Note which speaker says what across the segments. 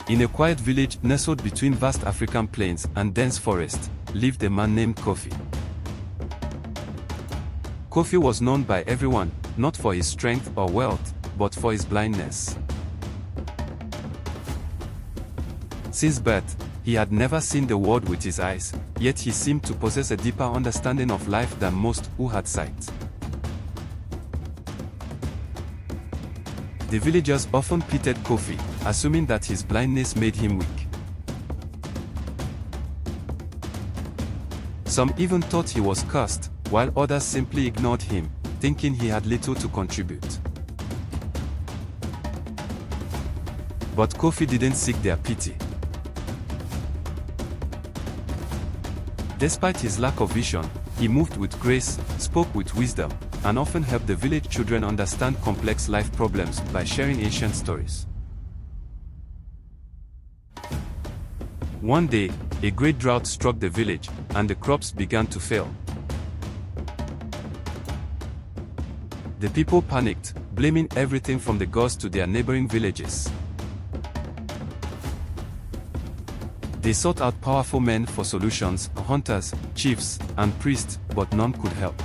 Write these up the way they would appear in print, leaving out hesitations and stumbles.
Speaker 1: In a quiet village nestled between vast African plains and dense forest, lived a man named Kofi. Kofi was known by everyone, not for his strength or wealth, but for his blindness. Since birth, he had never seen the world with his eyes, yet he seemed to possess a deeper understanding of life than most who had sight. The villagers often pitied Kofi, assuming that his blindness made him weak. Some even thought he was cursed, while others simply ignored him, thinking he had little to contribute. But Kofi didn't seek their pity. Despite his lack of vision, he moved with grace, spoke with wisdom, and often helped the village children understand complex life problems by sharing ancient stories. One day, a great drought struck the village, and the crops began to fail. The people panicked, blaming everything from the gods to their neighboring villages. They sought out powerful men for solutions, hunters, chiefs, and priests, but none could help.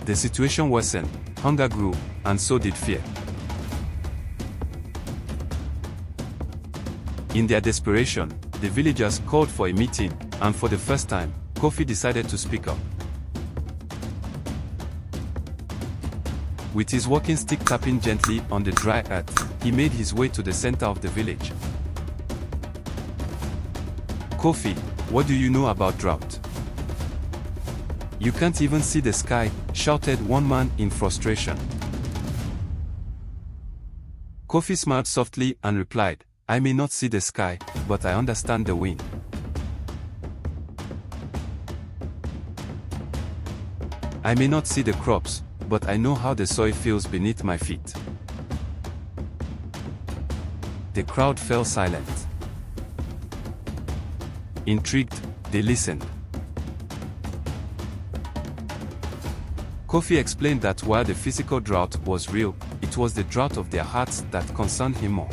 Speaker 1: The situation worsened, hunger grew, and so did fear. In their desperation, the villagers called for a meeting, and for the first time, Kofi decided to speak up. With his walking stick tapping gently on the dry earth, he made his way to the center of the village. "Kofi, what do you know about drought? You can't even see the sky," shouted one man in frustration. Kofi smiled softly and replied, "I may not see the sky, but I understand the wind. I may not see the crops, but I know how the soil feels beneath my feet." The crowd fell silent. Intrigued, they listened. Kofi explained that while the physical drought was real, it was the drought of their hearts that concerned him more.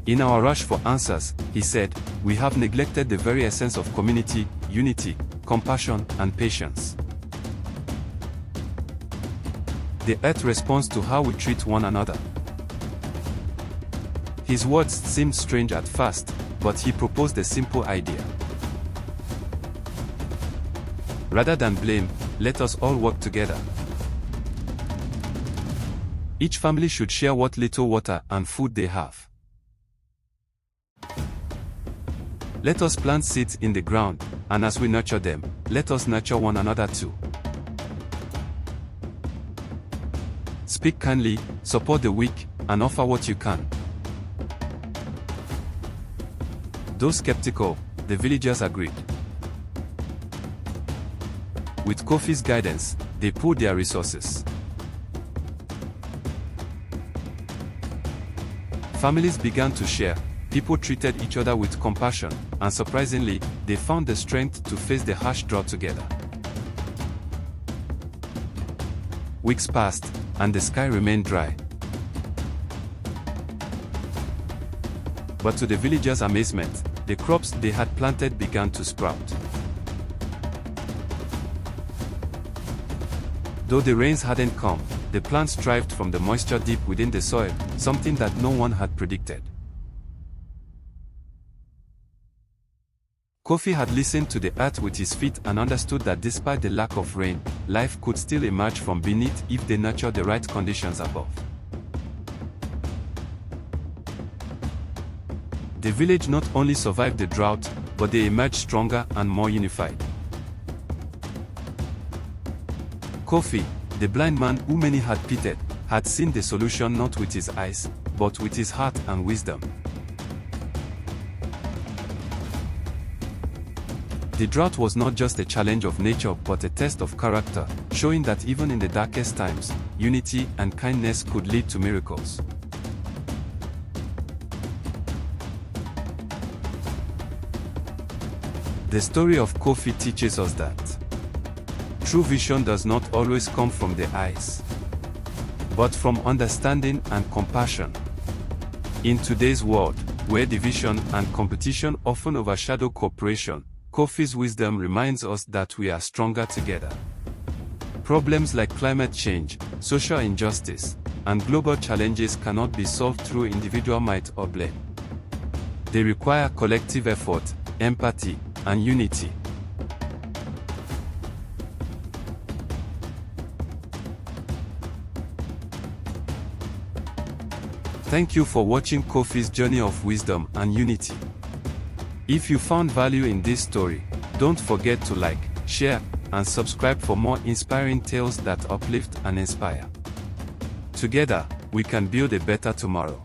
Speaker 1: "In our rush for answers," he said, "we have neglected the very essence of community, unity, compassion, and patience. The earth responds to how we treat one another." His words seemed strange at first, but he proposed a simple idea. Rather than blame, let us all work together. Each family should share what little water and food they have. Let us plant seeds in the ground, and as we nurture them, let us nurture one another too. Speak kindly, support the weak, and offer what you can. Though skeptical, the villagers agreed. With Kofi's guidance, they pooled their resources. Families began to share, people treated each other with compassion, and surprisingly, they found the strength to face the harsh drought together. Weeks passed, and the sky remained dry. But to the villagers' amazement, the crops they had planted began to sprout. Though the rains hadn't come, the plants thrived from the moisture deep within the soil, something that no one had predicted. Kofi had listened to the earth with his feet and understood that despite the lack of rain, life could still emerge from beneath if they nurtured the right conditions above. The village not only survived the drought, but they emerged stronger and more unified. Kofi, the blind man who many had pitied, had seen the solution not with his eyes, but with his heart and wisdom. The drought was not just a challenge of nature but a test of character, showing that even in the darkest times, unity and kindness could lead to miracles. The story of Kofi teaches us that true vision does not always come from the eyes. but from understanding and compassion. In today's world, where division and competition often overshadow cooperation, Kofi's wisdom reminds us that we are stronger together. Problems like climate change, social injustice, and global challenges cannot be solved through individual might or blame. They require collective effort, empathy, and unity. Thank you for watching Kofi's journey of wisdom and unity. If you found value in this story, don't forget to like, share, and subscribe for more inspiring tales that uplift and inspire. Together, we can build a better tomorrow.